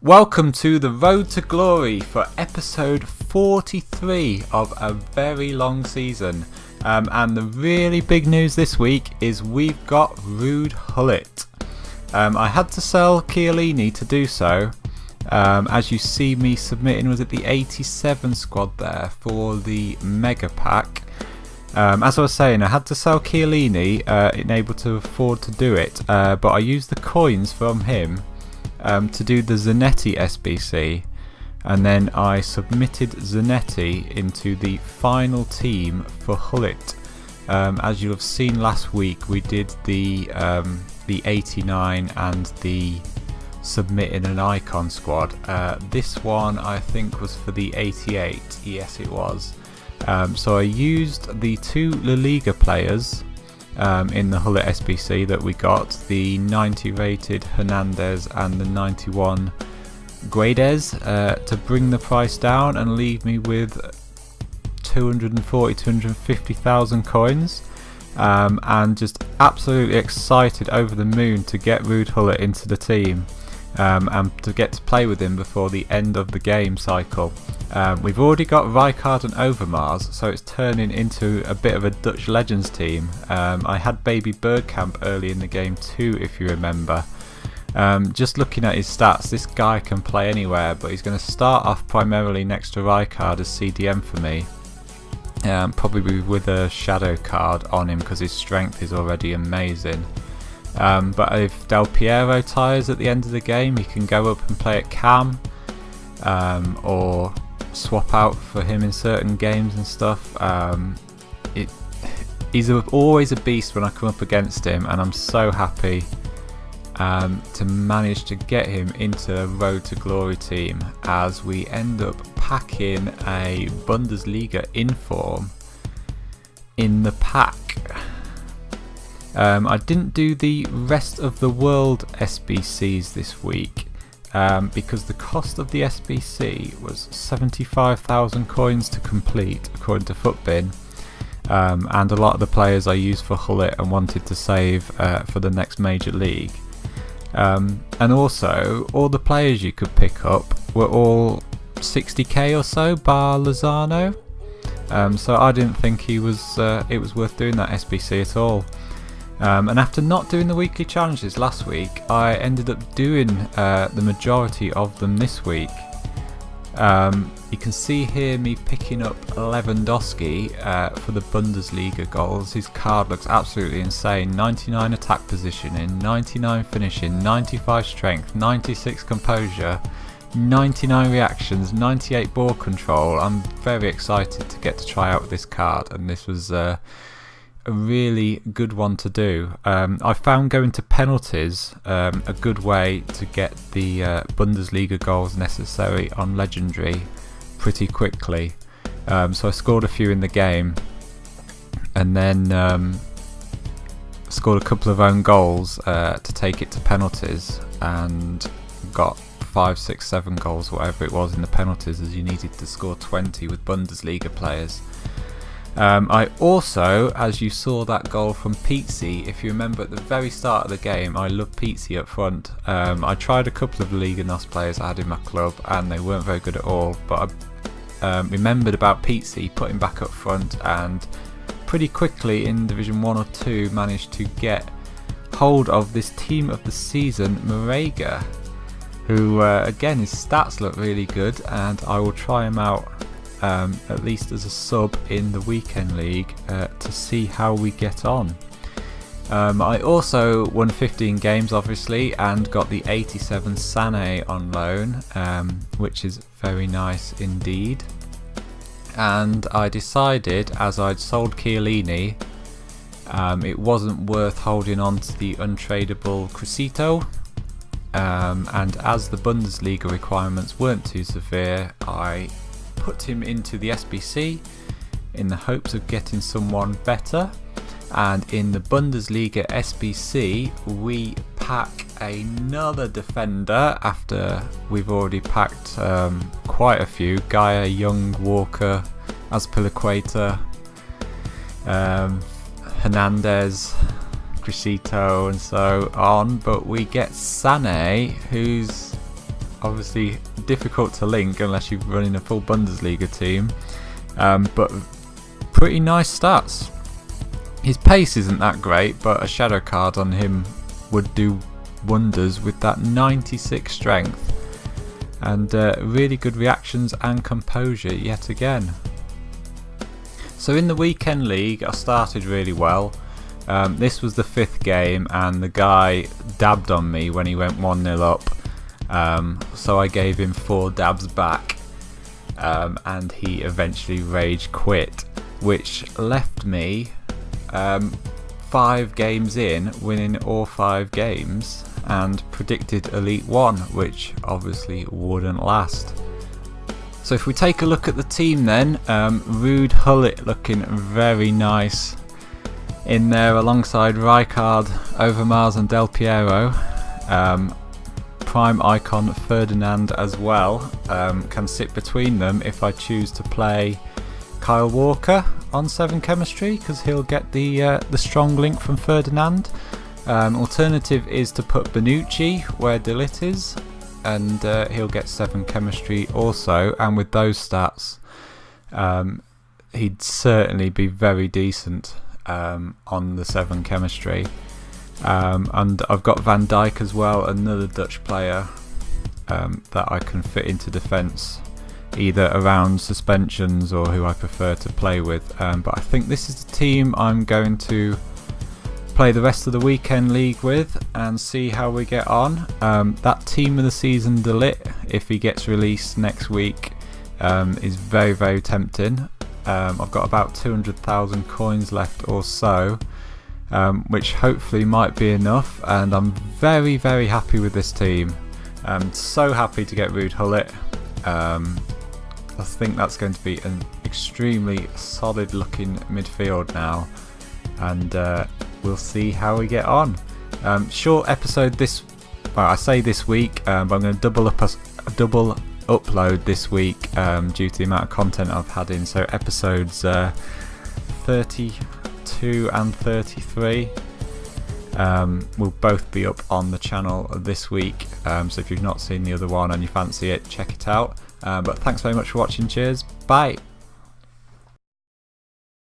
Welcome to the Road to Glory for episode 43 of a very long season. And the really big news this week is we've got Ruud Gullit. I had to sell Chiellini to do so. As you see me submitting, was it the 87 squad there for the Mega Pack. As I was saying, I had to sell Chiellini, unable to afford to do it, but I used the coins from him to do the Zanetti SBC, and then I submitted Zanetti into the final team for Gullit. As you'll have seen last week, we did the 89 and the submitting an icon squad. This one I think was for the 88, yes it was. So I used the two La Liga players in the Gullit SBC that we got, the 90 rated Hernandez and the 91 Guedes, to bring the price down and leave me with 250,000 coins, and just absolutely excited, over the moon to get Ruud Gullit into the team, and to get to play with him before the end of the game cycle. We've already got Rijkaard and Overmars, so it's turning into a bit of a Dutch Legends team. I had Baby Bergkamp early in the game too, if you remember. Just looking at his stats, this guy can play anywhere, but he's going to start off primarily next to Rijkaard as CDM for me. Probably with a shadow card on him because his strength is already amazing. But if Del Piero tires at the end of the game, he can go up and play at cam, or swap out for him in certain games and stuff. He's always a beast when I come up against him, and I'm so happy to manage to get him into a Road to Glory team, as we end up packing a Bundesliga inform in the pack. I didn't do the rest of the world SBCs this week, because the cost of the SBC was 75,000 coins to complete, according to Footbin, and a lot of the players I used for Gullit and wanted to save for the next major league. And also, all the players you could pick up were all 60k or so, bar Lozano. So I didn't think it was worth doing that SBC at all. And after not doing the weekly challenges last week, I ended up doing the majority of them this week. You can see here me picking up Lewandowski for the Bundesliga goals. His card looks absolutely insane. 99 attack positioning, 99 finishing, 95 strength, 96 composure, 99 reactions, 98 ball control. I'm very excited to get to try out this card, and this was a really good one to do. I found going to penalties a good way to get the Bundesliga goals necessary on Legendary pretty quickly. So I scored a few in the game, and then scored a couple of own goals to take it to penalties, and got 5, 6, 7 goals, whatever it was, in the penalties, as you needed to score 20 with Bundesliga players. I also, as you saw that goal from Pizzi, if you remember at the very start of the game, I love Pizzi up front. I tried a couple of Liga NOS players I had in my club, and they weren't very good at all, but I remembered about Pizzi, put him back up front, and pretty quickly in Division 1 or 2 managed to get hold of this team of the season, Marega, who again, his stats look really good, and I will try him out at least as a sub in the weekend league to see how we get on. I also won 15 games obviously, and got the 87 Sane on loan, which is very nice indeed. And I decided, as I'd sold Chiellini, it wasn't worth holding on to the untradeable Crisito, and as the Bundesliga requirements weren't too severe, I put him into the SBC in the hopes of getting someone better. And in the Bundesliga SBC, we pack another defender after we've already packed quite a few. Gaia, Young, Walker, Azpilicueta, Hernandez, Crisito and so on. But we get Sané, who's obviously difficult to link unless you're running a full Bundesliga team, but pretty nice stats. His pace isn't that great, but a shadow card on him would do wonders with that 96 strength, and really good reactions and composure yet again. So in the weekend league I started really well. This was the 5th game and the guy dabbed on me when he went 1-0 up, so I gave him 4 dabs back, and he eventually rage quit, which left me 5 games in winning all 5 games and predicted Elite 1, which obviously wouldn't last. So if we take a look at the team then, Ruud Gullit looking very nice in there alongside Rijkaard, Overmars and Del Piero. Prime Icon Ferdinand as well, can sit between them if I choose to play Kyle Walker on 7 chemistry, because he'll get the strong link from Ferdinand. Alternative is to put Bonucci where Gullit is, and he'll get 7 chemistry also, and with those stats he'd certainly be very decent on the 7 chemistry. And I've got Van Dijk as well, another Dutch player that I can fit into defence, either around suspensions or who I prefer to play with, but I think this is the team I'm going to play the rest of the weekend league with and see how we get on. That team of the season Gullit, if he gets released next week, is very, very tempting. I've got about 200,000 coins left or so, which hopefully might be enough, and I'm very, very happy with this team. I'm so happy to get Ruud Gullit. I think that's going to be an extremely solid looking midfield now, and we'll see how we get on. Short episode this, well, I say this week, but I'm going to double upload this week due to the amount of content I've had in. So episodes 32 and 33 will both be up on the channel this week, so if you've not seen the other one and you fancy it, check it out. But thanks very much for watching. Cheers, bye.